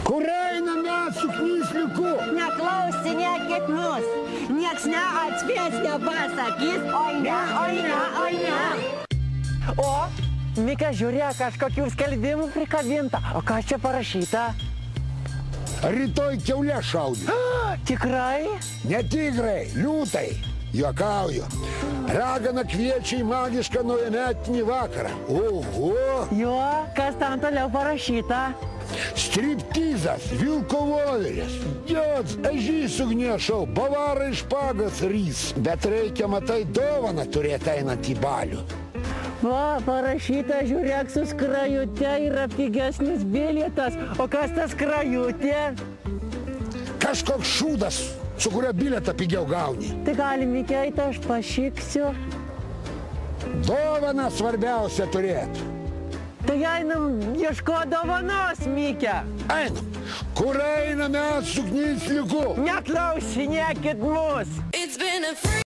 Kur einame su knysliuku? Neklausinėkit mus. Nieks neatspės nepasakys. Oi ne, oi ne, oi ne. O, Mika, žiūrėk, kažkokių skelbimų prikabinta. O ką čia parašyta? Rytoj kiaulė šaudė. Tikrai? Ne tigrai, liūtai. Juokauju. Ragana kviečia į magišką naujametinį vakarą. Oho! Jo, kas ten toliau parašyta? Striptizas, vilko voverės. Jots, ežys ugniešau, bavarai špagas rys. Bet reikia, matai, dovaną turėti einant į balių. Va, parašyta, žiūrėk, su skrajute yra pigesnis bilietas. O kas tas skrajutė? Kažkoks šūdas, su kurio bilietą pigiau gauni. Tai gali, Mikei, aš pašiksiu. Dovaną svarbiausia turėti. Tai einam ieško dovanos, Mike. Einam. Kur einame su knysliuku? Neklausinėkit mus.